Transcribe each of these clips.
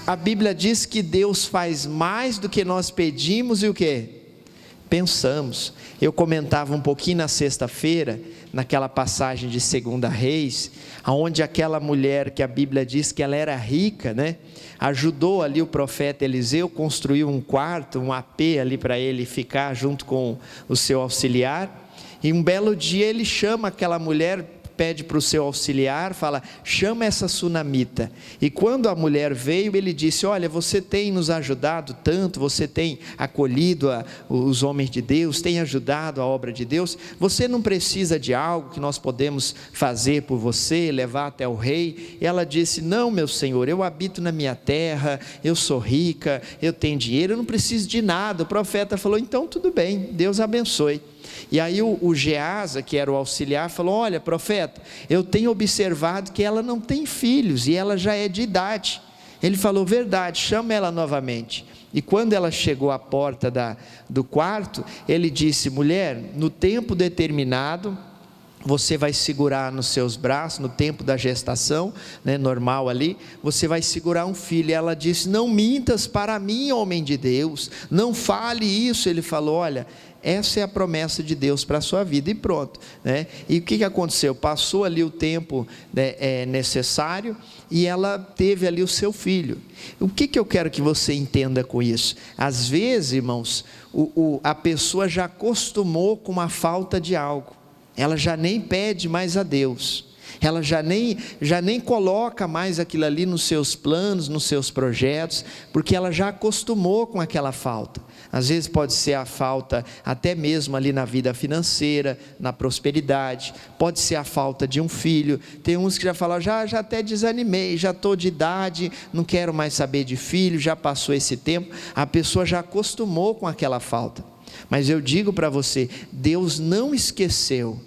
a Bíblia diz que Deus faz mais do que nós pedimos e o quê? Pensamos. Eu comentava um pouquinho na sexta-feira, naquela passagem de 2 Reis, onde aquela mulher que a Bíblia diz que ela era rica, né? Ajudou ali o profeta Eliseu, construiu um quarto, um AP ali para ele ficar junto com o seu auxiliar, e um belo dia ele chama aquela mulher, pede para o seu auxiliar, fala, chama essa sunamita. E quando a mulher veio, ele disse, olha, você tem nos ajudado tanto, você tem acolhido os homens de Deus, tem ajudado a obra de Deus, você não precisa de algo que nós podemos fazer por você, levar até o rei? E ela disse, não, meu senhor, eu habito na minha terra, eu sou rica, eu tenho dinheiro, eu não preciso de nada. O profeta falou, então tudo bem, Deus abençoe. E aí o Geasa, que era o auxiliar, falou, olha profeta, eu tenho observado que ela não tem filhos, e ela já é de idade. Ele falou, verdade, chama ela novamente. E quando ela chegou à porta do quarto, ele disse, mulher, no tempo determinado, você vai segurar nos seus braços, no tempo da gestação, né, normal ali, você vai segurar um filho. E ela disse, não mintas para mim, homem de Deus, não fale isso. Ele falou, olha, essa é a promessa de Deus para a sua vida, e pronto, né? E o que aconteceu? Passou ali o tempo, né, necessário, e ela teve ali o seu filho. O que eu quero que você entenda com isso? Às vezes, irmãos, a pessoa já acostumou com a falta de algo, ela já nem pede mais a Deus, ela já nem coloca mais aquilo ali nos seus planos, nos seus projetos, porque ela já acostumou com aquela falta. Às vezes pode ser a falta até mesmo ali na vida financeira, na prosperidade, pode ser a falta de um filho. Tem uns que já falam, já até desanimei, já estou de idade, não quero mais saber de filho, já passou esse tempo. A pessoa já acostumou com aquela falta. Mas eu digo para você, Deus não esqueceu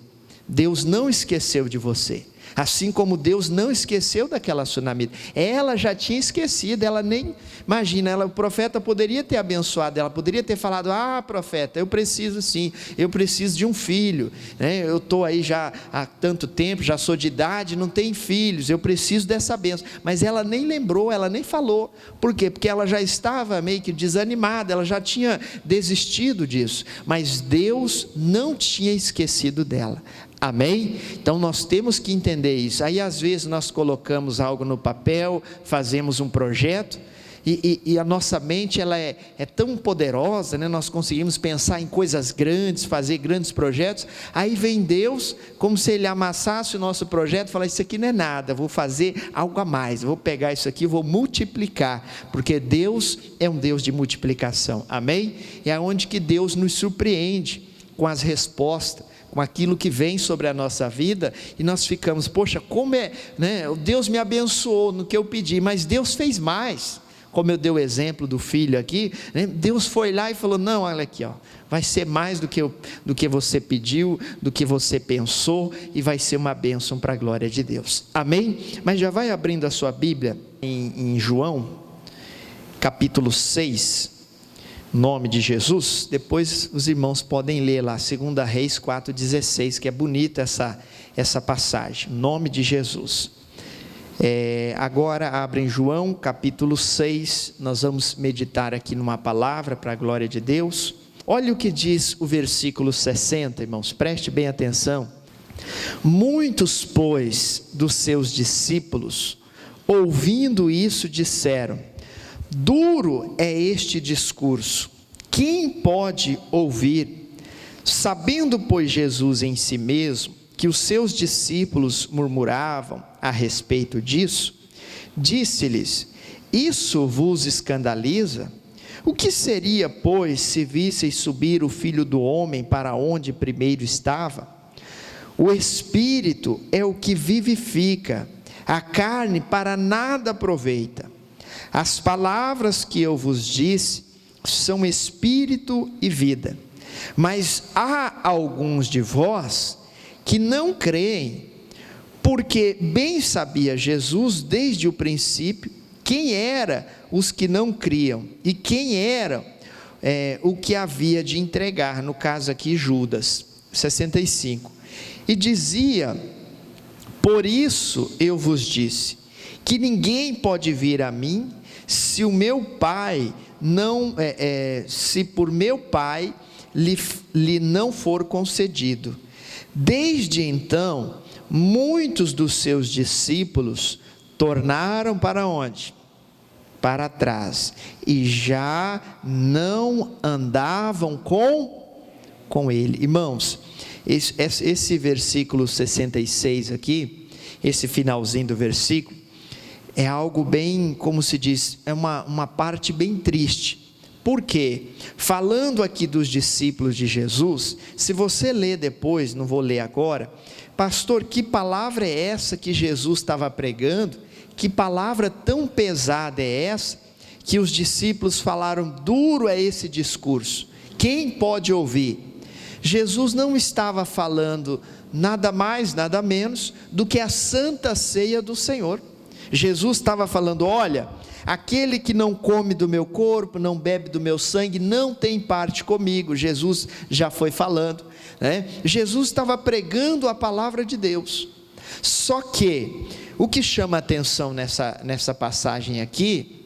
de você. Assim como Deus não esqueceu daquela sunamita, ela já tinha esquecido, ela nem, imagina, o profeta poderia ter abençoado, ela poderia ter falado, profeta, eu preciso sim, eu preciso de um filho, né? Eu estou aí já há tanto tempo, já sou de idade, não tenho filhos, eu preciso dessa bênção. Mas ela nem lembrou, ela nem falou. Por quê? Porque ela já estava meio que desanimada, ela já tinha desistido disso, mas Deus não tinha esquecido dela. Amém? Então nós temos que entender isso. Aí às vezes nós colocamos algo no papel, fazemos um projeto, e a nossa mente ela é tão poderosa, né? Nós conseguimos pensar em coisas grandes, fazer grandes projetos. Aí vem Deus, como se Ele amassasse o nosso projeto e falasse, isso aqui não é nada, vou fazer algo a mais, vou pegar isso aqui, vou multiplicar, porque Deus é um Deus de multiplicação. Amém? É onde que Deus nos surpreende com as respostas, com aquilo que vem sobre a nossa vida, e nós ficamos, poxa, como né? Deus me abençoou no que eu pedi, mas Deus fez mais. Como eu dei o exemplo do filho aqui, né? Deus foi lá e falou, não, olha aqui, vai ser mais do que você pediu, do que você pensou, e vai ser uma bênção para a glória de Deus. Amém? Mas já vai abrindo a sua Bíblia em João, capítulo 6, nome de Jesus. Depois os irmãos podem ler lá, 2 Reis 4,16, que é bonita essa passagem, nome de Jesus. Agora abrem João capítulo 6, nós vamos meditar aqui numa palavra para a glória de Deus. Olha o que diz o versículo 60, irmãos, preste bem atenção. Muitos, pois, dos seus discípulos, ouvindo isso, disseram, duro é este discurso, quem pode ouvir? Sabendo, pois, Jesus em si mesmo, que os seus discípulos murmuravam a respeito disso, disse-lhes, isso vos escandaliza? O que seria, pois, se visseis subir o Filho do Homem para onde primeiro estava? O Espírito é o que vivifica, a carne para nada aproveita. As palavras que eu vos disse são espírito e vida, mas há alguns de vós que não creem, porque bem sabia Jesus desde o princípio quem eram os que não criam e quem era o que havia de entregar, no caso aqui Judas, 65, e dizia, por isso eu vos disse, que ninguém pode vir a mim, se o meu Pai não, se por meu Pai lhe não for concedido. Desde então, muitos dos seus discípulos tornaram para onde? Para trás, e já não andavam com ele. Irmãos, esse versículo 66 aqui, esse finalzinho do versículo, é algo bem, como se diz, é uma parte bem triste. Por quê? Falando aqui dos discípulos de Jesus, se você ler depois, não vou ler agora, pastor, que palavra é essa que Jesus estava pregando? Que palavra tão pesada é essa, que os discípulos falaram, duro é esse discurso, quem pode ouvir? Jesus não estava falando nada mais, nada menos, do que a santa ceia do Senhor. Jesus estava falando, olha, aquele que não come do meu corpo, não bebe do meu sangue, não tem parte comigo. Jesus já foi falando, né? Jesus estava pregando a palavra de Deus. Só que, o que chama a atenção nessa passagem aqui,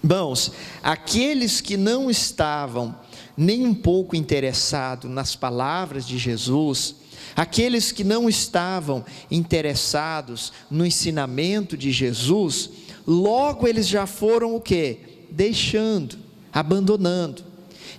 irmãos, aqueles que não estavam nem um pouco interessados nas palavras de Jesus, aqueles que não estavam interessados no ensinamento de Jesus, logo eles já foram o quê? Deixando, abandonando.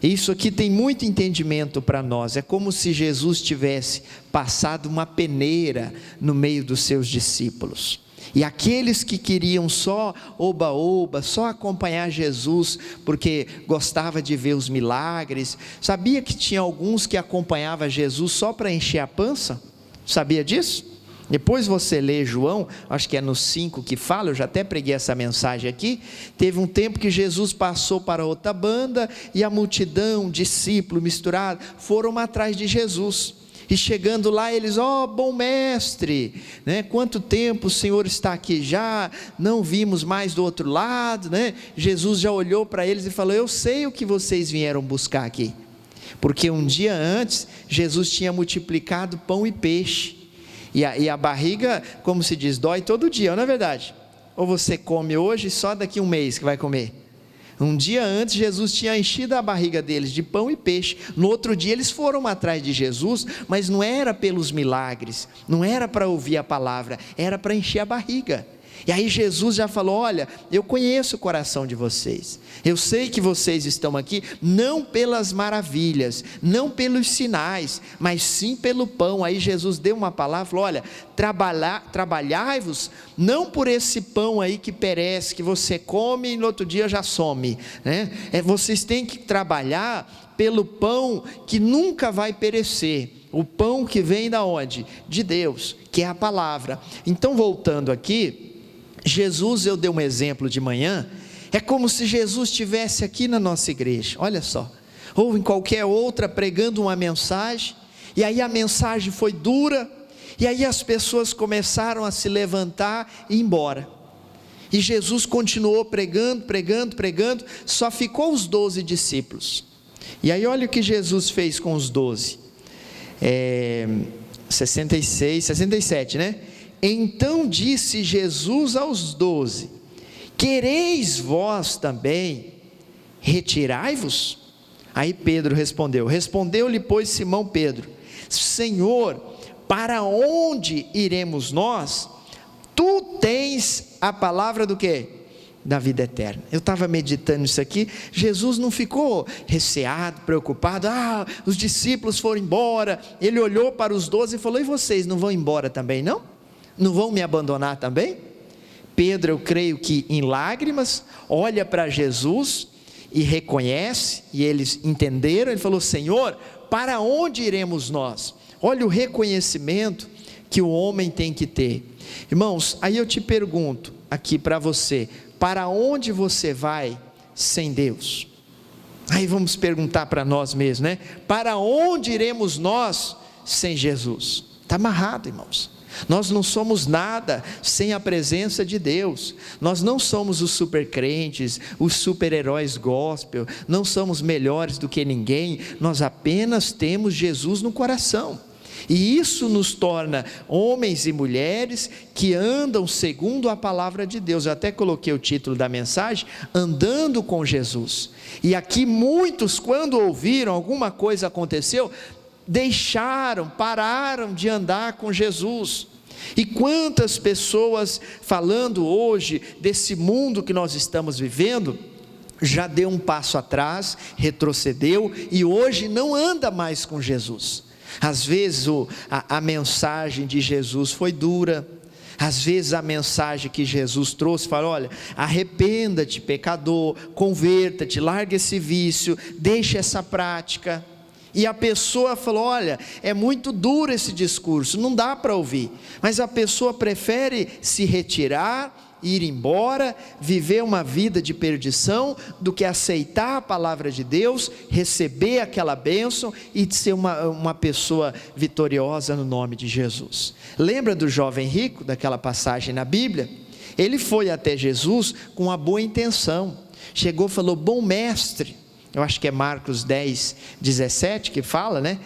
Isso aqui tem muito entendimento para nós, é como se Jesus tivesse passado uma peneira no meio dos seus discípulos, e aqueles que queriam só oba-oba, só acompanhar Jesus, porque gostava de ver os milagres, sabia que tinha alguns que acompanhavam Jesus só para encher a pança? Sabia disso? Depois você lê João, acho que é no 5 que fala, eu já até preguei essa mensagem aqui, teve um tempo que Jesus passou para outra banda, e a multidão, discípulo misturado, foram atrás de Jesus, e chegando lá eles, bom mestre, né? Quanto tempo o Senhor está aqui já, não vimos mais do outro lado, né? Jesus já olhou para eles e falou, eu sei o que vocês vieram buscar aqui, porque um dia antes, Jesus tinha multiplicado pão e peixe, e a barriga, como se diz, dói todo dia, não é verdade? Ou você come hoje, só daqui um mês que vai comer. Um dia antes, Jesus tinha enchido a barriga deles de pão e peixe. No outro dia eles foram atrás de Jesus, mas não era pelos milagres, não era para ouvir a palavra, era para encher a barriga. E aí Jesus já falou, olha, eu conheço o coração de vocês, eu sei que vocês estão aqui, não pelas maravilhas, não pelos sinais, mas sim pelo pão. Aí Jesus deu uma palavra, falou, olha, trabalhai-vos, não por esse pão aí que perece, que você come e no outro dia já some, né? Vocês têm que trabalhar pelo pão que nunca vai perecer, o pão que vem da onde? De Deus, que é a palavra. Então voltando aqui, Jesus, eu dei um exemplo de manhã, é como se Jesus estivesse aqui na nossa igreja, olha só, ou em qualquer outra, pregando uma mensagem, e aí a mensagem foi dura, e aí as pessoas começaram a se levantar e ir embora, e Jesus continuou pregando, só ficou os 12 discípulos, e aí olha o que Jesus fez com os 12, 67, né? Então disse Jesus aos 12, quereis vós também retirai-vos? Aí Pedro respondeu-lhe pois Simão Pedro, Senhor, para onde iremos nós? Tu tens a palavra do quê? Da vida eterna. Eu estava meditando isso aqui, Jesus não ficou receado, preocupado, os discípulos foram embora, ele olhou para os 12 e falou, e vocês não vão embora também não? Não vão me abandonar também? Pedro, eu creio que em lágrimas, olha para Jesus e reconhece, e eles entenderam, ele falou, Senhor, para onde iremos nós? Olha o reconhecimento que o homem tem que ter. Irmãos, aí eu te pergunto aqui para você, para onde você vai sem Deus? Aí vamos perguntar para nós mesmos, né? Para onde iremos nós sem Jesus? Está amarrado, irmãos. Nós não somos nada sem a presença de Deus, nós não somos os super crentes, os super heróis gospel, não somos melhores do que ninguém, nós apenas temos Jesus no coração, E isso nos torna homens e mulheres que andam segundo a palavra de Deus. Eu até coloquei o título da mensagem, Andando com Jesus. E aqui muitos, quando ouviram alguma coisa aconteceu, pararam de andar com Jesus. E quantas pessoas falando hoje desse mundo que nós estamos vivendo, já deu um passo atrás, retrocedeu e hoje não anda mais com Jesus. Às vezes a mensagem de Jesus foi dura, às vezes a mensagem que Jesus trouxe, fala, olha, arrependa-te pecador, converta-te, larga esse vício, deixa essa prática. E a pessoa falou, olha, é muito duro esse discurso, não dá para ouvir, mas a pessoa prefere se retirar, ir embora, viver uma vida de perdição, do que aceitar a palavra de Deus, receber aquela bênção e ser uma pessoa vitoriosa no nome de Jesus. Lembra do jovem rico, daquela passagem na Bíblia? Ele foi até Jesus com uma boa intenção, chegou e falou, bom mestre, eu acho que é Marcos 10, 17 que fala, né?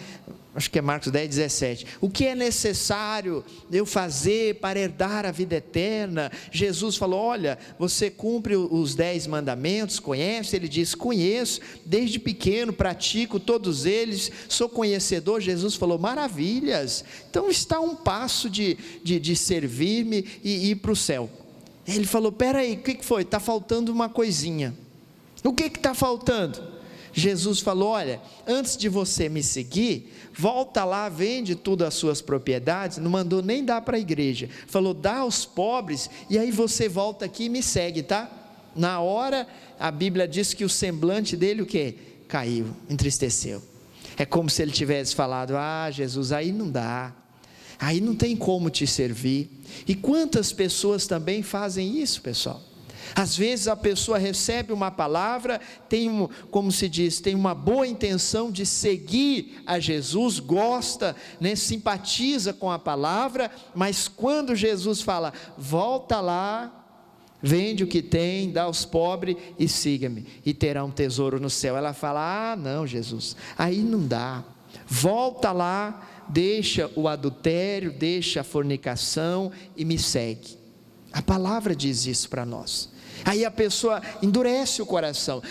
Acho que é Marcos 10, 17. O que é necessário eu fazer para herdar a vida eterna? Jesus falou, olha, você cumpre os 10 mandamentos, conhece? Ele diz, conheço, desde pequeno pratico todos eles, sou conhecedor. Jesus falou, maravilhas, então está um passo de servir-me e ir para o céu. Ele falou, peraí, o que foi? Está faltando uma coisinha. O que está faltando? Jesus falou, olha, antes de você me seguir, volta lá, vende tudo as suas propriedades, não mandou nem dar para a igreja, falou, dá aos pobres, e aí você volta aqui e me segue, tá? Na hora, a Bíblia diz que o semblante dele, o quê? Caiu, entristeceu, é como se ele tivesse falado, Jesus, aí não dá, aí não tem como te servir. E quantas pessoas também fazem isso, pessoal? Às vezes a pessoa recebe uma palavra, como se diz, tem uma boa intenção de seguir a Jesus, gosta, né, simpatiza com a palavra, mas quando Jesus fala, volta lá, vende o que tem, dá aos pobres e siga-me, e terá um tesouro no céu. Ela fala, não Jesus, aí não dá, volta lá, deixa o adultério, deixa a fornicação e me segue. A palavra diz isso para nós. Aí a pessoa endurece o coração,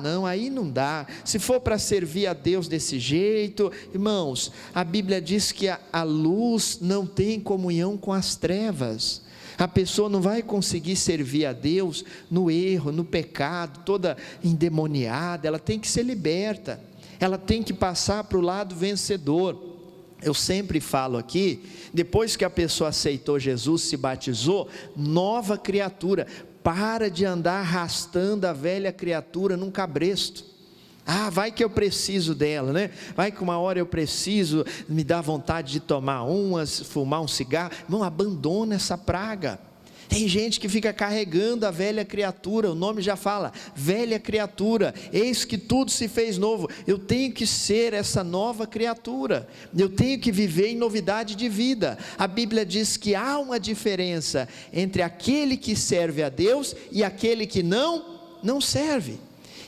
não, aí não dá, se for para servir a Deus desse jeito, irmãos, a Bíblia diz que a luz não tem comunhão com as trevas, a pessoa não vai conseguir servir a Deus no erro, no pecado, toda endemoniada, ela tem que ser liberta, ela tem que passar para o lado vencedor. Eu sempre falo aqui, depois que a pessoa aceitou Jesus, se batizou, nova criatura, para de andar arrastando a velha criatura num cabresto. Vai que eu preciso dela, né? Vai que uma hora eu preciso, me dá vontade de tomar umas, fumar um cigarro. Não, abandona essa praga. Tem gente que fica carregando a velha criatura, o nome já fala, velha criatura, eis que tudo se fez novo. Eu tenho que ser essa nova criatura, eu tenho que viver em novidade de vida. A Bíblia diz que há uma diferença entre aquele que serve a Deus e aquele que não serve.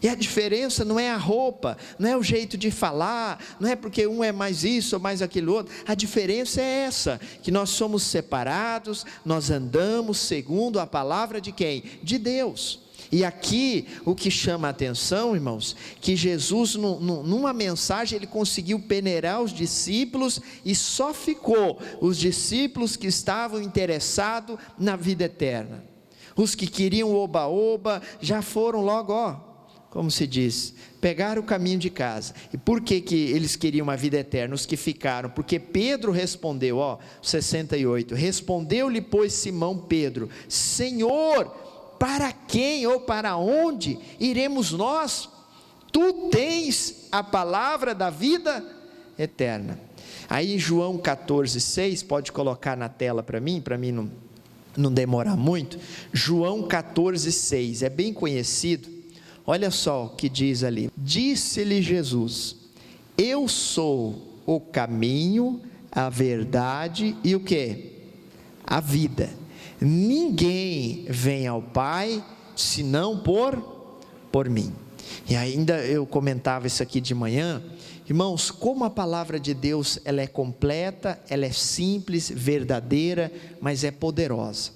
E a diferença não é a roupa, não é o jeito de falar, não é porque um é mais isso ou mais aquilo outro, a diferença é essa, que nós somos separados, nós andamos segundo a palavra de quem? De Deus. E aqui o que chama a atenção, irmãos, que Jesus numa mensagem ele conseguiu peneirar os discípulos e só ficou os discípulos que estavam interessados na vida eterna. Os que queriam oba-oba já foram logo, como se diz, pegaram o caminho de casa. E por que eles queriam uma vida eterna? Os que ficaram, porque Pedro respondeu, 68, respondeu-lhe pois Simão Pedro, Senhor, para quem ou para onde iremos nós? Tu tens a palavra da vida eterna. Aí em João 14, 6, pode colocar na tela para mim não demorar muito, João 14, 6, é bem conhecido. Olha só o que diz ali, disse-lhe Jesus, eu sou o caminho, a verdade e o quê? A vida, ninguém vem ao Pai, senão por mim. E ainda eu comentava isso aqui de manhã, Irmãos, como a palavra de Deus, ela é completa, ela é simples, verdadeira, mas é poderosa.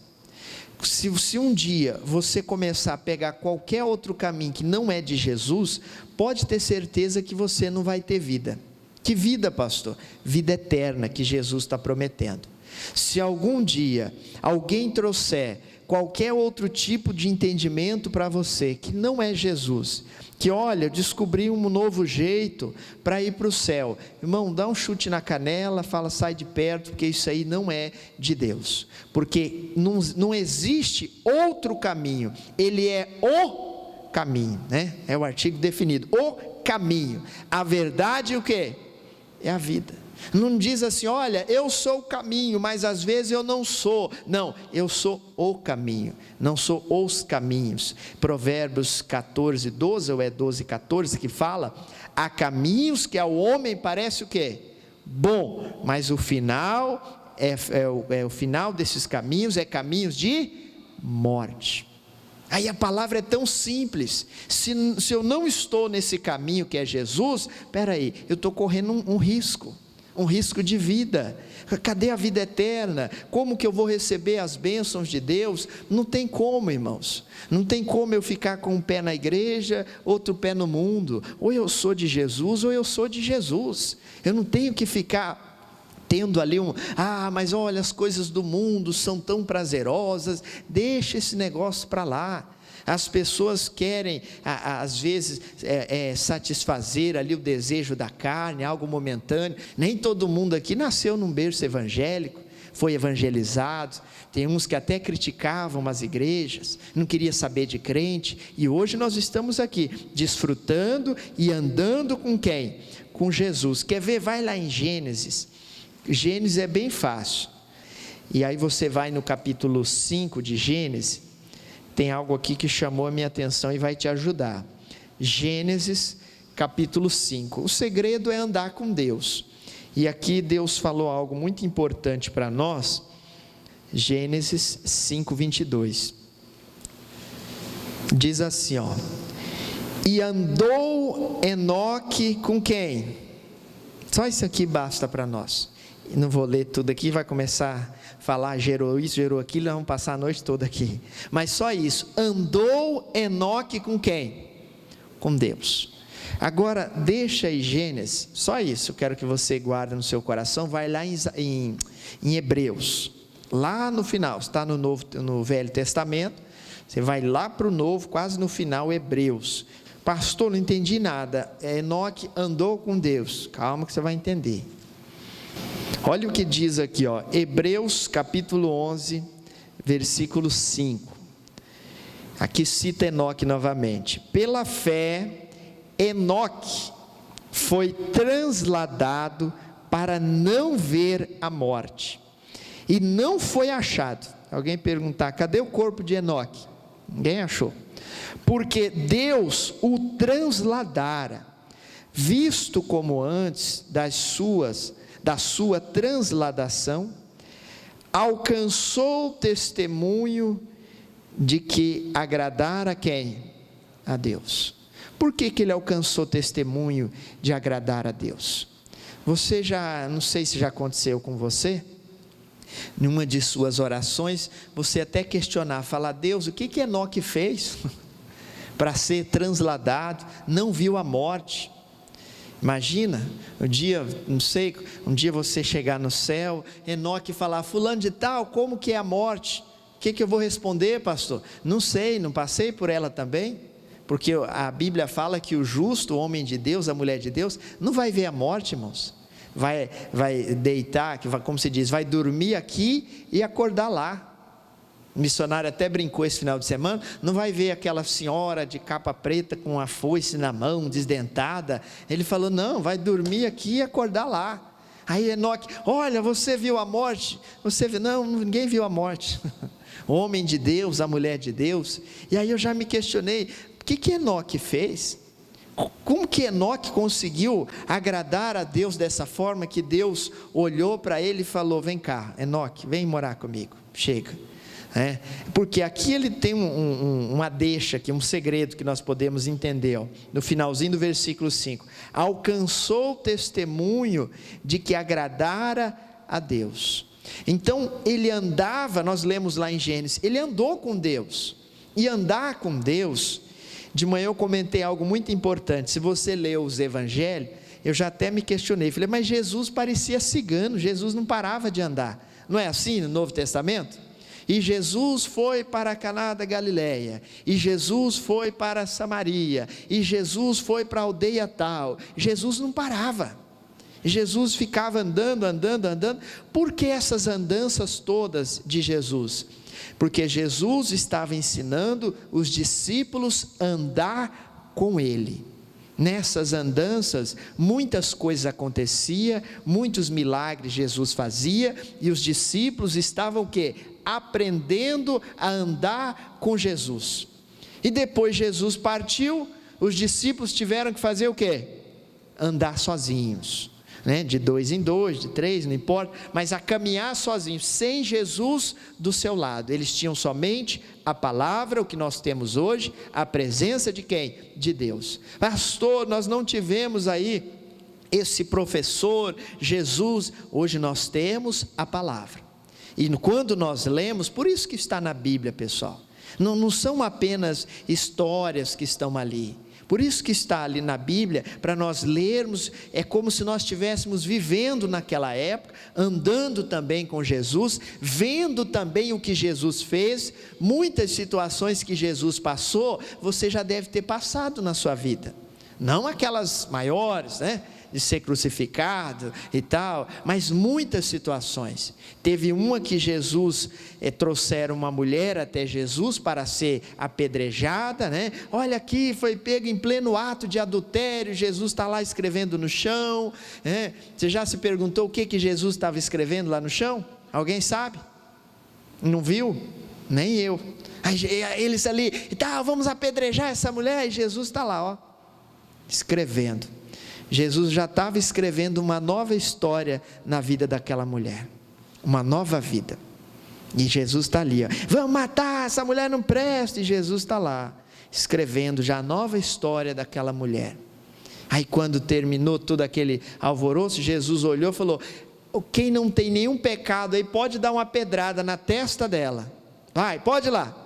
Se um dia você começar a pegar qualquer outro caminho que não é de Jesus, pode ter certeza que você não vai ter vida. Que vida, pastor? Vida eterna que Jesus está prometendo. Se algum dia alguém trouxer qualquer outro tipo de entendimento para você, que não é Jesus, que olha, descobri um novo jeito para ir para o céu, irmão, dá um chute na canela, fala, sai de perto, porque isso aí não é de Deus, porque não existe outro caminho, ele é o caminho, né? É o artigo definido, o caminho, a verdade, o que? É a vida. Não diz assim, olha, eu sou o caminho, mas às vezes eu não sou. Não, eu sou o caminho, não sou os caminhos. Provérbios 14, 12, ou é 12, 14, que fala, há caminhos que ao homem parece o quê? Bom, mas o final, o final desses caminhos é caminhos de morte. Aí a palavra é tão simples, se eu não estou nesse caminho que é Jesus, espera aí, eu estou correndo um risco de vida. Cadê a vida eterna? Como que eu vou receber as bênçãos de Deus? Não tem como, irmãos, não tem como eu ficar com um pé na igreja, outro pé no mundo, ou eu sou de Jesus, ou eu sou de Jesus, eu não tenho que ficar tendo ali mas olha, as coisas do mundo são tão prazerosas, deixa esse negócio para lá. As pessoas querem, às vezes, satisfazer ali o desejo da carne, algo momentâneo. Nem todo mundo aqui nasceu num berço evangélico, foi evangelizado. Tem uns que até criticavam as igrejas, não queria saber de crente, e hoje nós estamos aqui, desfrutando e andando com quem? Com Jesus. Quer ver? Vai lá em Gênesis. Gênesis é bem fácil, e aí você vai no capítulo 5 de Gênesis, tem algo aqui que chamou a minha atenção e vai te ajudar. Gênesis capítulo 5, o segredo é andar com Deus, e aqui Deus falou algo muito importante para nós. Gênesis 5, 22, diz assim, e andou Enoque com quem? Só isso aqui basta para nós. Não vou ler tudo aqui, vai começar a falar, gerou isso, gerou aquilo, nós vamos passar a noite toda aqui, mas só isso, andou Enoque com quem? Com Deus. Agora deixa aí Gênesis, só isso, eu quero que você guarde no seu coração, vai lá em Hebreus, lá no final, está no Velho Testamento, você vai lá para o Novo, quase no final, Hebreus. Pastor, não entendi nada, Enoque andou com Deus, calma que você vai entender. Olha o que diz aqui, Hebreus capítulo 11, versículo 5, aqui cita Enoque novamente, pela fé, Enoque foi transladado para não ver a morte, e não foi achado. Alguém perguntar, cadê o corpo de Enoque? Ninguém achou, porque Deus o transladara, visto como antes da sua transladação, alcançou o testemunho de que agradara a quem? A Deus. Por que ele alcançou testemunho de agradar a Deus? Você não sei se já aconteceu com você, numa de suas orações, você até questionar, falar, Deus, o que Enoque fez para ser transladado, não viu a morte? Imagina, um dia você chegar no céu, Enoque falar, fulano de tal, como que é a morte? O que eu vou responder, pastor? Não sei, não passei por ela também, porque a Bíblia fala que o justo, o homem de Deus, a mulher de Deus, não vai ver a morte, irmãos, vai deitar, como se diz, vai dormir aqui e acordar lá. O missionário até brincou esse final de semana, não vai ver aquela senhora de capa preta com a foice na mão, desdentada. Ele falou, não, vai dormir aqui e acordar lá. Aí Enoque, olha, você viu a morte? Você viu? Não, ninguém viu a morte. O homem de Deus, a mulher de Deus. E aí eu já me questionei, o que Enoque fez? Como que Enoque conseguiu agradar a Deus dessa forma, que Deus olhou para ele e falou, vem cá, Enoque, vem morar comigo, chega. Porque aqui ele tem uma deixa aqui, um segredo que nós podemos entender, no finalzinho do versículo 5, alcançou o testemunho de que agradara a Deus. Então ele andava, nós lemos lá em Gênesis, ele andou com Deus, e andar com Deus, de manhã eu comentei algo muito importante, se você leu os evangelhos, eu já até me questionei, falei, mas Jesus parecia cigano, Jesus não parava de andar, não é assim no Novo Testamento? E Jesus foi para Caná da Galileia, e Jesus foi para Samaria, e Jesus foi para a aldeia tal, Jesus não parava, Jesus ficava andando, por que essas andanças todas de Jesus? Porque Jesus estava ensinando os discípulos a andar com Ele. Nessas andanças, muitas coisas aconteciam, muitos milagres Jesus fazia, e os discípulos estavam o quê? Aprendendo a andar com Jesus. E depois Jesus partiu, os discípulos tiveram que fazer o quê? Andar sozinhos, de 2 em 2, de 3, não importa, mas a caminhar sozinhos, sem Jesus do seu lado. Eles tinham somente a palavra, o que nós temos hoje, a presença de quem? De Deus. Pastor, nós não tivemos aí esse professor, Jesus. Hoje nós temos a palavra, e quando nós lemos, por isso que está na Bíblia, pessoal, não são apenas histórias que estão ali, por isso que está ali na Bíblia, para nós lermos, é como se nós estivéssemos vivendo naquela época, andando também com Jesus, vendo também o que Jesus fez, muitas situações que Jesus passou, você já deve ter passado na sua vida, não aquelas maiores, de ser crucificado e tal, mas muitas situações. Teve uma que Jesus, trouxeram uma mulher até Jesus para ser apedrejada, olha aqui, foi pego em pleno ato de adultério, Jesus está lá escrevendo no chão, você já se perguntou o que Jesus estava escrevendo lá no chão? Alguém sabe? Não viu? Nem eu. Aí, eles ali, vamos apedrejar essa mulher, e Jesus está lá, escrevendo. Jesus já estava escrevendo uma nova história na vida daquela mulher, uma nova vida, e Jesus está ali, vamos matar, essa mulher não presta, e Jesus está lá, escrevendo já a nova história daquela mulher. Aí quando terminou todo aquele alvoroço, Jesus olhou e falou, quem não tem nenhum pecado aí, pode dar uma pedrada na testa dela, vai, pode ir lá.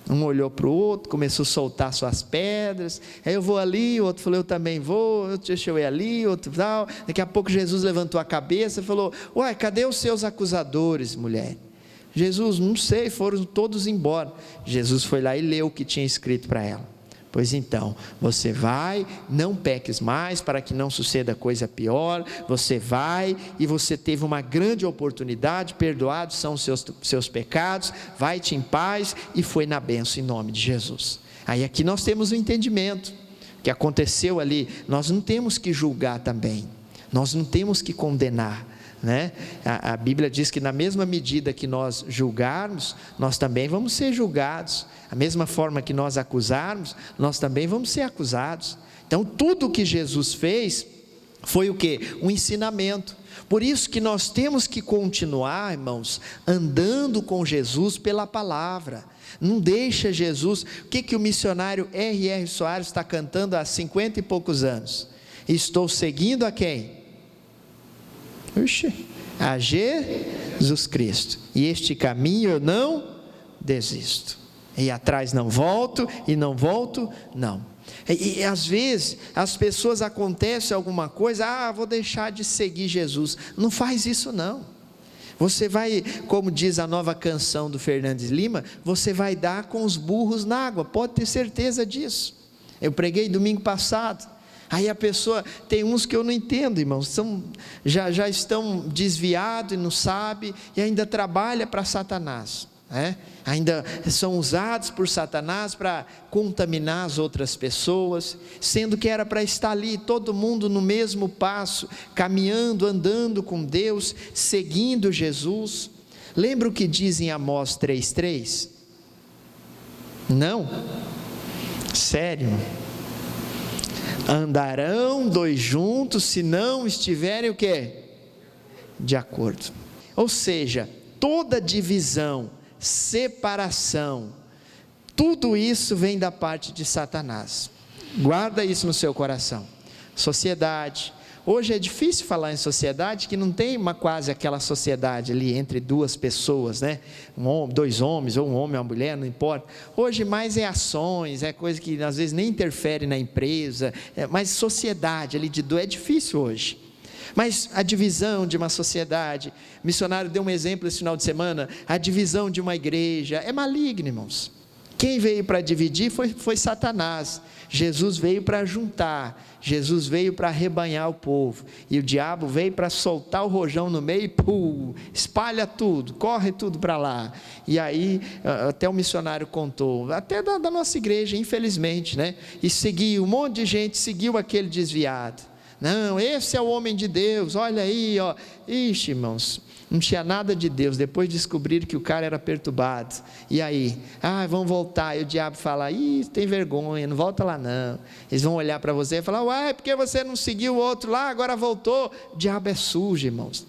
Um olhou para o outro, começou a soltar suas pedras, aí eu vou ali, o outro falou, eu também vou, deixa eu ir ali, outro tal, daqui a pouco Jesus levantou a cabeça e falou, uai, cadê os seus acusadores, mulher? Jesus, não sei, foram todos embora. Jesus foi lá e leu o que tinha escrito para ela, pois então, você vai, não peques mais, para que não suceda coisa pior, você vai, e você teve uma grande oportunidade, perdoados são os seus pecados, vai-te em paz, e foi na bênção em nome de Jesus. Aí aqui nós temos o entendimento, que aconteceu ali, nós não temos que julgar também, nós não temos que condenar, a Bíblia diz que na mesma medida que nós julgarmos, nós também vamos ser julgados, a mesma forma que nós acusarmos, nós também vamos ser acusados. Então tudo o que Jesus fez, foi o quê? Um ensinamento. Por isso que nós temos que continuar, irmãos, andando com Jesus pela palavra. Não deixa Jesus, o que o missionário R.R. Soares está cantando há 50 e poucos anos? Estou seguindo a quem? A Jesus Cristo, e este caminho eu não desisto, e atrás não volto, e não volto, não. E às vezes as pessoas, acontece alguma coisa, vou deixar de seguir Jesus. Não faz isso não. Você vai, como diz a nova canção do Fernandes Lima, você vai dar com os burros na água, pode ter certeza disso. Eu preguei domingo passado, aí a pessoa, tem uns que eu não entendo, irmãos, já estão desviados e não sabem, e ainda trabalha para Satanás, ainda são usados por Satanás para contaminar as outras pessoas, sendo que era para estar ali, todo mundo no mesmo passo, caminhando, andando com Deus, seguindo Jesus. Lembra o que diz em Amós 3,3? Não? Sério? Andarão dois juntos se não estiverem o quê? De acordo. Ou seja, toda divisão separação. Tudo isso vem da parte de Satanás. Guarda isso no seu coração. Sociedade. Hoje é difícil falar em sociedade, que não tem quase aquela sociedade ali entre duas pessoas, né? Dois homens, ou um homem e uma mulher, não importa. Hoje mais é ações, é coisa que às vezes nem interfere na empresa, mas sociedade ali é difícil hoje. Mas a divisão de uma sociedade, o missionário deu um exemplo esse final de semana, a divisão de uma igreja, é maligno, irmãos. Quem veio para dividir foi Satanás. Jesus veio para juntar, Jesus veio para arrebanhar o povo, e o diabo veio para soltar o rojão no meio e espalha tudo, corre tudo para lá. E aí até o missionário contou, até da nossa igreja, infelizmente, né? E seguiu, um monte de gente seguiu aquele desviado. Não, esse é o homem de Deus, olha aí, ó. Ixi, irmãos, não tinha nada de Deus. Depois descobriram que o cara era perturbado. E aí? Vão voltar. E o diabo fala, tem vergonha, não volta lá não. Eles vão olhar para você e falar, uai, porque você não seguiu o outro lá, agora voltou. O diabo é sujo, irmãos.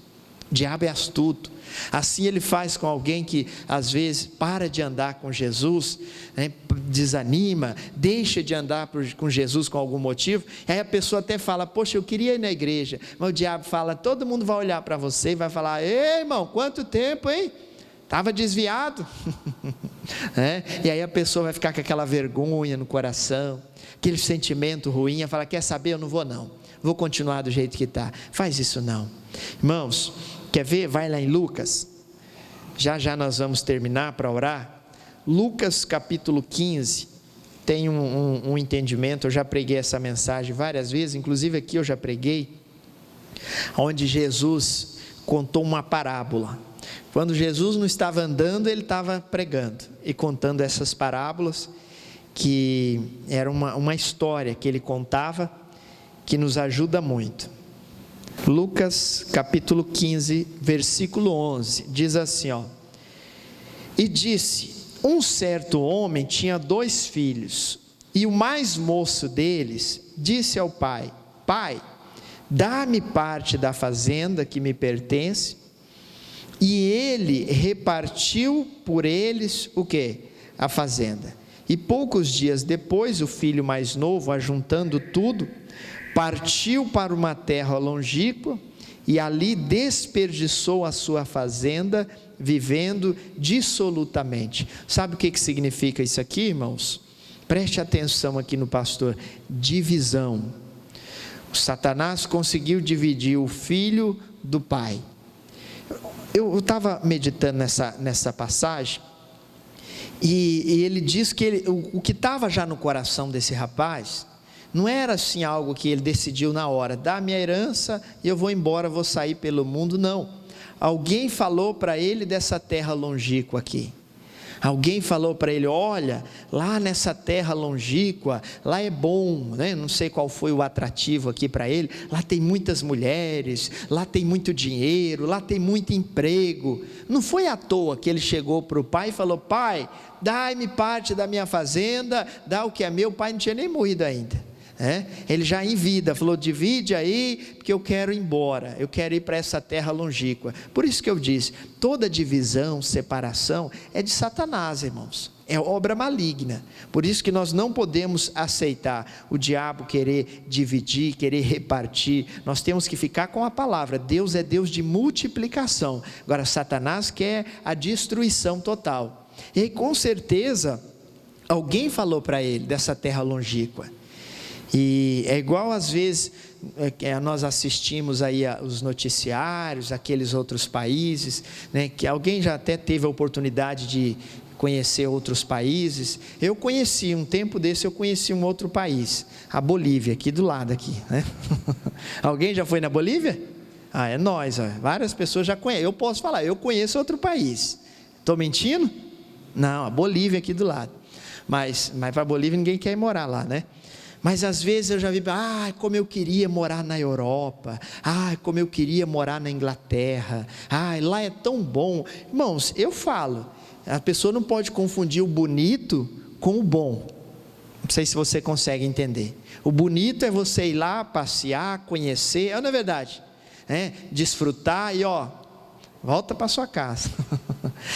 O diabo é astuto. Assim ele faz com alguém que às vezes para de andar com Jesus, né, desanima, deixa de andar com Jesus com algum motivo, aí a pessoa até fala, poxa, eu queria ir na igreja, mas o diabo fala, todo mundo vai olhar para você e vai falar, ei irmão, quanto tempo, hein? Estava desviado. E aí a pessoa vai ficar com aquela vergonha no coração, aquele sentimento ruim, vai falar, quer saber, eu não vou não, vou continuar do jeito que está. Faz isso não, irmãos. Quer ver? Vai lá em Lucas, já nós vamos terminar para orar. Lucas capítulo 15, tem um entendimento, eu já preguei essa mensagem várias vezes, inclusive aqui eu já preguei, onde Jesus contou uma parábola. Quando Jesus não estava andando, ele estava pregando e contando essas parábolas, que era uma história que ele contava, que nos ajuda muito. Lucas capítulo 15, versículo 11, diz assim, ó: e disse, um certo homem tinha 2 filhos, e o mais moço deles disse ao pai, pai, dá-me parte da fazenda que me pertence, e ele repartiu por eles o quê? A fazenda. E poucos dias depois, o filho mais novo, ajuntando tudo, partiu para uma terra longínqua e ali desperdiçou a sua fazenda, vivendo dissolutamente. Sabe o que significa isso aqui, irmãos? Preste atenção aqui no pastor. Divisão. O Satanás conseguiu dividir o filho do pai. Eu estava meditando nessa passagem, e ele diz que o que estava já no coração desse rapaz não era assim algo que ele decidiu na hora, dá minha herança e eu vou embora, vou sair pelo mundo, não. Alguém falou para ele dessa terra longínqua aqui. Alguém falou para ele, olha, lá nessa terra longínqua, lá é bom, né? Não sei qual foi o atrativo aqui para ele, lá tem muitas mulheres, lá tem muito dinheiro, lá tem muito emprego. Não foi à toa que ele chegou para o pai e falou, pai, dai-me parte da minha fazenda, dá o que é meu. O pai não tinha nem morrido ainda. Ele já em vida, falou, divide aí, porque eu quero ir embora, eu quero ir para essa terra longínqua. Por isso que eu disse, toda divisão, separação, é de Satanás, irmãos, é obra maligna. Por isso que nós não podemos aceitar o diabo querer dividir, querer repartir. Nós temos que ficar com a palavra, Deus é Deus de multiplicação. Agora Satanás quer a destruição total. E aí com certeza, alguém falou para ele dessa terra longínqua. E é igual às vezes nós assistimos aí os noticiários, aqueles outros países, né, que alguém já até teve a oportunidade de conhecer outros países. Eu conheci, um tempo desse eu conheci um outro país, a Bolívia, aqui do lado aqui, né? Alguém já foi na Bolívia? É nós, várias pessoas já conhecem. Eu posso falar, eu conheço outro país. Estou mentindo? Não, a Bolívia aqui do lado. Mas para a Bolívia ninguém quer ir morar lá, né? Mas às vezes eu já vi, como eu queria morar na Europa, como eu queria morar na Inglaterra, lá é tão bom. Irmãos, eu falo, a pessoa não pode confundir o bonito com o bom. Não sei se você consegue entender. O bonito é você ir lá, passear, conhecer, não é verdade? Desfrutar e volta para sua casa.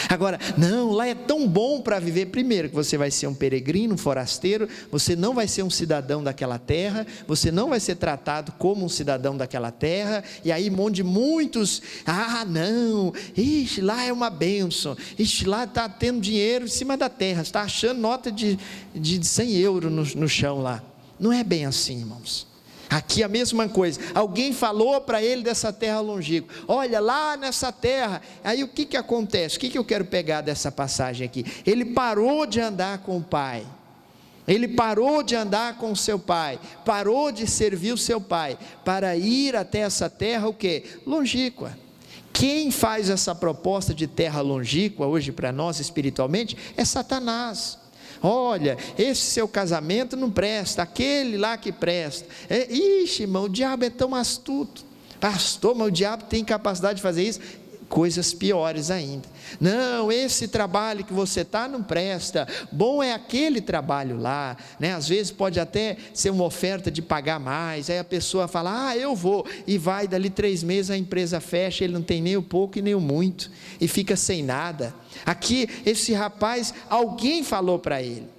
Agora, não, lá é tão bom para viver. Primeiro, que você vai ser um peregrino, um forasteiro, você não vai ser um cidadão daquela terra, você não vai ser tratado como um cidadão daquela terra, e aí onde muitos, não, ixi, lá é uma bênção, ixi, lá está tendo dinheiro em cima da terra, está achando nota de 100 euros no chão lá. Não é bem assim, irmãos. Aqui a mesma coisa, alguém falou para ele dessa terra longínqua, olha lá nessa terra, aí o que acontece? O que eu quero pegar dessa passagem aqui? Ele parou de andar com o pai, ele parou de andar com o seu pai, parou de servir o seu pai, para ir até essa terra o quê? Longínqua. Quem faz essa proposta de terra longínqua hoje para nós espiritualmente é Satanás. Olha, esse seu casamento não presta, aquele lá que presta. Ixi, irmão, o diabo é tão astuto. Pastor, mas o diabo tem capacidade de fazer isso? Coisas piores ainda. Não, esse trabalho que você está não presta. Bom é aquele trabalho lá, né? Às vezes pode até ser uma oferta de pagar mais. Aí a pessoa fala, eu vou, e vai, dali 3 meses a empresa fecha, ele não tem nem o pouco e nem o muito, e fica sem nada. Aqui, esse rapaz, alguém falou para ele.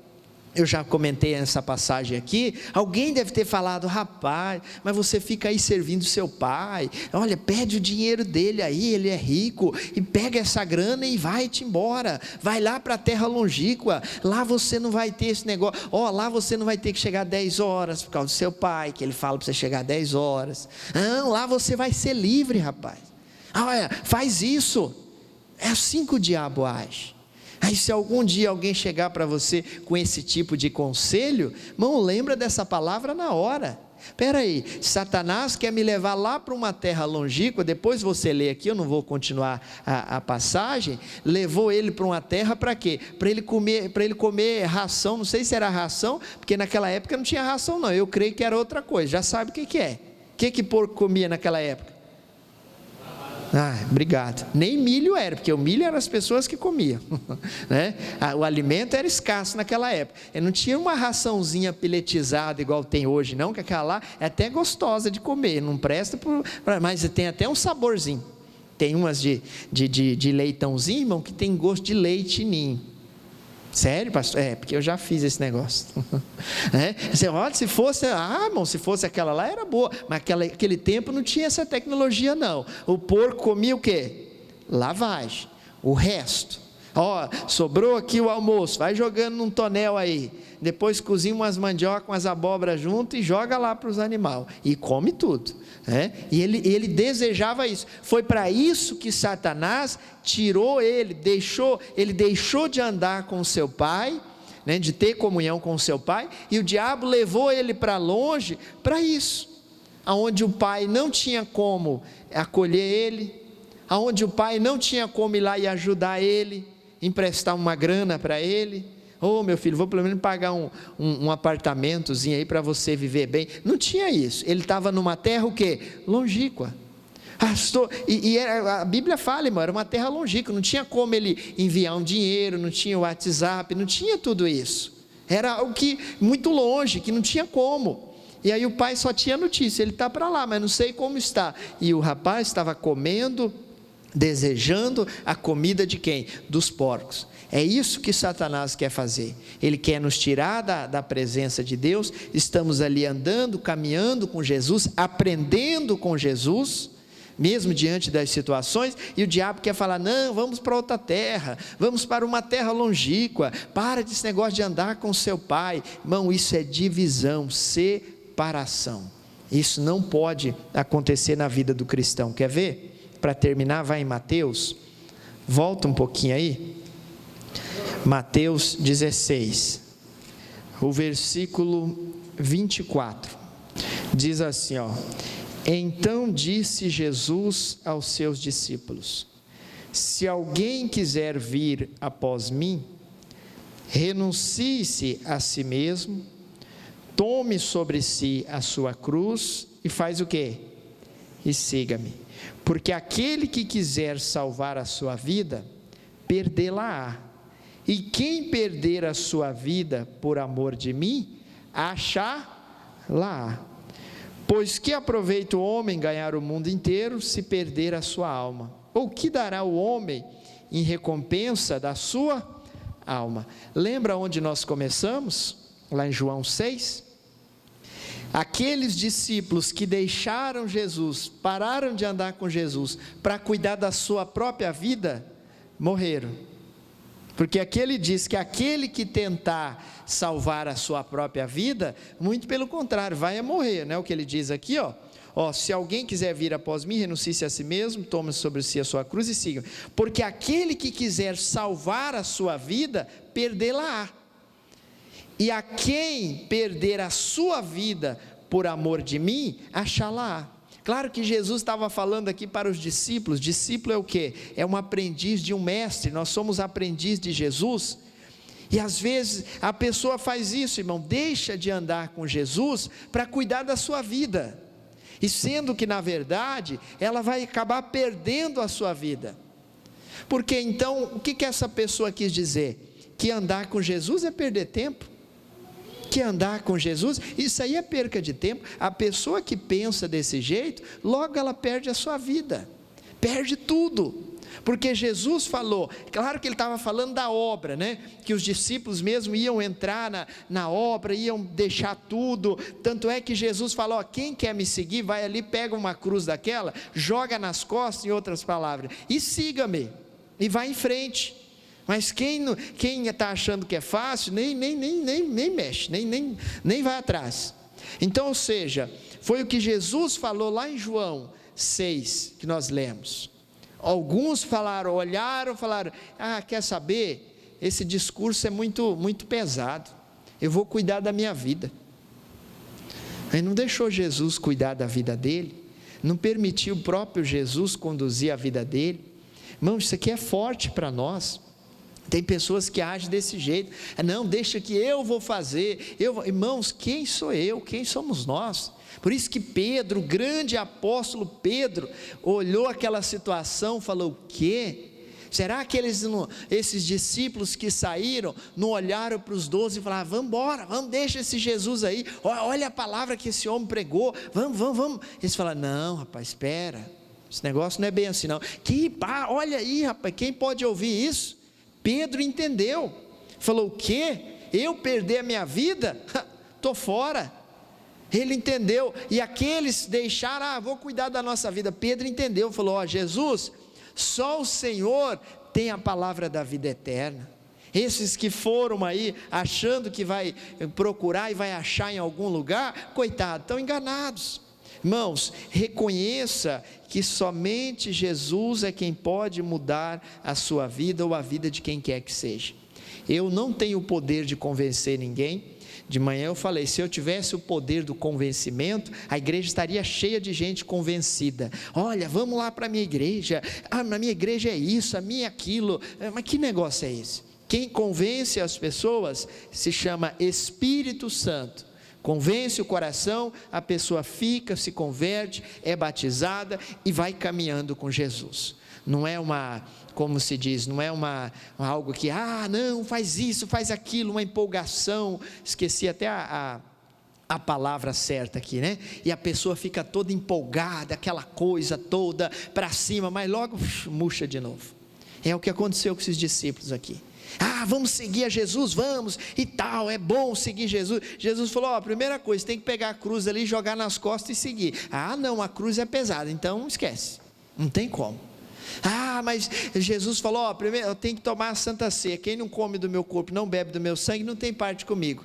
Eu já comentei essa passagem aqui, alguém deve ter falado, rapaz, mas você fica aí servindo seu pai, olha, pede o dinheiro dele aí, ele é rico, e pega essa grana e vai-te embora, vai lá para a terra longínqua, lá você não vai ter esse negócio, lá você não vai ter que chegar 10 horas, por causa do seu pai, que ele fala para você chegar 10 horas, não, lá você vai ser livre, rapaz, olha, faz isso, é assim que o diabo age. Aí se algum dia alguém chegar para você com esse tipo de conselho, irmão, lembra dessa palavra na hora. Espera aí, Satanás quer me levar lá para uma terra longínqua, depois você lê aqui, eu não vou continuar a passagem, levou ele para uma terra para quê? Para ele comer ração, não sei se era ração, porque naquela época não tinha ração não, eu creio que era outra coisa, já sabe o que é. O que porco comia naquela época? Obrigado. Nem milho era, porque o milho eram as pessoas que comiam, né? O alimento era escasso naquela época. Não tinha uma raçãozinha peletizada igual tem hoje, não, que aquela lá é até gostosa de comer, não presta, mas tem até um saborzinho. Tem umas de leitãozinho, irmão, que tem gosto de leite ninho. Sério, pastor? Porque eu já fiz esse negócio. Você olha, se fosse, irmão, se fosse aquela lá era boa, mas aquele tempo não tinha essa tecnologia não. O porco comia o quê? Lavagem. O resto, sobrou aqui o almoço, vai jogando num tonel aí, depois cozinha umas mandioca, umas abóboras junto e joga lá para os animais, e come tudo, né? E ele desejava isso, foi para isso que Satanás tirou ele deixou de andar com seu pai, né, de ter comunhão com seu pai, e o diabo levou ele para longe, para isso, aonde o pai não tinha como acolher ele, aonde o pai não tinha como ir lá e ajudar ele, emprestar uma grana para ele, meu filho, vou pelo menos pagar um apartamentozinho aí para você viver bem. Não tinha isso, ele estava numa terra o quê? Longínqua. A Bíblia fala, irmão, era uma terra longínqua, não tinha como ele enviar um dinheiro, não tinha o WhatsApp, não tinha tudo isso, era algo que muito longe, que não tinha como. E aí o pai só tinha notícia, ele está para lá, mas não sei como está. E o rapaz estava comendo, desejando a comida de quem? Dos porcos. É isso que Satanás quer fazer, ele quer nos tirar da presença de Deus. Estamos ali andando, caminhando com Jesus, aprendendo com Jesus, mesmo diante das situações, e o diabo quer falar, não, vamos para outra terra, vamos para uma terra longínqua, para desse negócio de andar com seu pai. Irmão, isso é divisão, separação, isso não pode acontecer na vida do cristão. Quer ver? Para terminar, vai em Mateus, volta um pouquinho aí, Mateus 16, o versículo 24, diz assim, então disse Jesus aos seus discípulos, se alguém quiser vir após mim, renuncie-se a si mesmo, tome sobre si a sua cruz e faz o quê? E siga-me, porque aquele que quiser salvar a sua vida, perdê-la-á, e quem perder a sua vida por amor de mim, achá-la-á. Pois que aproveita o homem ganhar o mundo inteiro, se perder a sua alma? Ou que dará o homem em recompensa da sua alma? Lembra onde nós começamos? Lá em João 6? Aqueles discípulos que deixaram Jesus, pararam de andar com Jesus, para cuidar da sua própria vida, morreram. Porque aqui ele diz que aquele que tentar salvar a sua própria vida, muito pelo contrário, vai morrer, não é o que ele diz aqui, se alguém quiser vir após mim, renuncie-se a si mesmo, tome sobre si a sua cruz e siga. Porque aquele que quiser salvar a sua vida, perdê-la-á. E a quem perder a sua vida por amor de mim, achá-la-á. Claro que Jesus estava falando aqui para os discípulos. Discípulo é o quê? É um aprendiz de um mestre. Nós somos aprendiz de Jesus. E às vezes a pessoa faz isso, irmão, deixa de andar com Jesus para cuidar da sua vida. E sendo que na verdade ela vai acabar perdendo a sua vida. Porque então, o que essa pessoa quis dizer? Que andar com Jesus é perder tempo. Que andar com Jesus, isso aí é perca de tempo. A pessoa que pensa desse jeito, logo ela perde a sua vida, perde tudo, porque Jesus falou, claro que ele estava falando da obra, né? Que os discípulos mesmo iam entrar na obra, iam deixar tudo, tanto é que Jesus falou, quem quer me seguir, vai ali, pega uma cruz daquela, joga nas costas, em outras palavras, e siga-me, e vai em frente. Mas quem está achando que é fácil, nem mexe, nem vai atrás. Então, ou seja, foi o que Jesus falou lá em João 6, que nós lemos. Alguns olharam, falaram, quer saber, esse discurso é muito pesado, eu vou cuidar da minha vida. Aí não deixou Jesus cuidar da vida dele, não permitiu o próprio Jesus conduzir a vida dele. Irmão, isso aqui é forte para nós. Tem pessoas que agem desse jeito, não, deixa que eu vou fazer, irmãos, quem sou eu, quem somos nós? Por isso que Pedro, o grande apóstolo Pedro, olhou aquela situação, falou, o quê? Será que esses discípulos que saíram, não olharam para os 12 e falaram, vamos embora, deixa esse Jesus aí, olha a palavra que esse homem pregou, vamos, eles falaram, não rapaz, espera, esse negócio não é bem assim não, olha aí rapaz, quem pode ouvir isso? Pedro entendeu, falou, o quê? Eu perder a minha vida? Estou fora. Ele entendeu, e aqueles deixaram, vou cuidar da nossa vida. Pedro entendeu, falou, Jesus, só o Senhor tem a palavra da vida eterna. Esses que foram aí, achando que vai procurar e vai achar em algum lugar, coitado, estão enganados. Irmãos, reconheça que somente Jesus é quem pode mudar a sua vida ou a vida de quem quer que seja. Eu não tenho o poder de convencer ninguém. De manhã eu falei, se eu tivesse o poder do convencimento, a igreja estaria cheia de gente convencida. Olha, vamos lá para a minha igreja, na minha igreja é isso, a minha é aquilo, mas que negócio é esse? Quem convence as pessoas se chama Espírito Santo. Convence o coração, a pessoa fica, se converte, é batizada e vai caminhando com Jesus. Não é como se diz, não é algo que, não, faz isso, faz aquilo, uma empolgação, esqueci até a palavra certa aqui, né? E a pessoa fica toda empolgada, aquela coisa toda para cima, mas logo murcha de novo. É o que aconteceu com esses discípulos aqui. Vamos seguir a Jesus, vamos, e tal, é bom seguir Jesus. Jesus falou, a primeira coisa, tem que pegar a cruz ali, jogar nas costas e seguir. Não, a cruz é pesada, então esquece, não tem como. Mas Jesus falou, primeiro eu tenho que tomar a Santa Ceia, quem não come do meu corpo, não bebe do meu sangue, não tem parte comigo.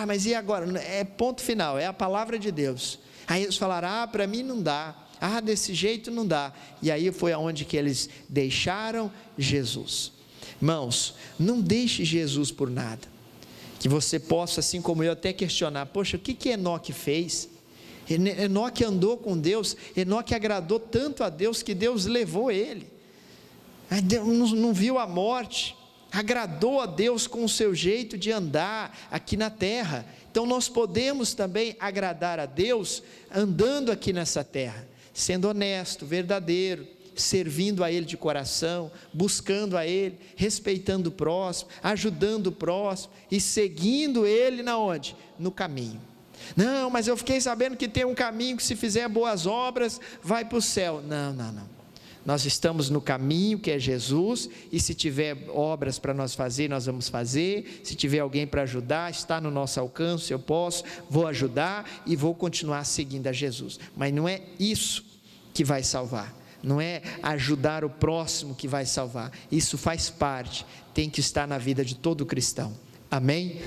Mas e agora? É ponto final, é a palavra de Deus. Aí eles falaram, para mim não dá, desse jeito não dá. E aí foi aonde que eles deixaram Jesus. Irmãos, não deixe Jesus por nada, que você possa, assim como eu, até questionar, poxa, o que Enoque fez? Enoque andou com Deus, Enoque agradou tanto a Deus, que Deus levou ele, não viu a morte, agradou a Deus com o seu jeito de andar aqui na terra. Então nós podemos também agradar a Deus, andando aqui nessa terra, sendo honesto, verdadeiro, servindo a Ele de coração, buscando a Ele, respeitando o próximo, ajudando o próximo e seguindo Ele na onde? No caminho. Não, mas eu fiquei sabendo que tem um caminho que se fizer boas obras vai para o céu. Não, Nós estamos no caminho que é Jesus, e se tiver obras para nós fazer, nós vamos fazer. Se tiver alguém para ajudar, está no nosso alcance, eu posso, vou ajudar e vou continuar seguindo a Jesus. Mas não é isso que vai salvar, não é ajudar o próximo que vai salvar. Isso faz parte, tem que estar na vida de todo cristão. Amém?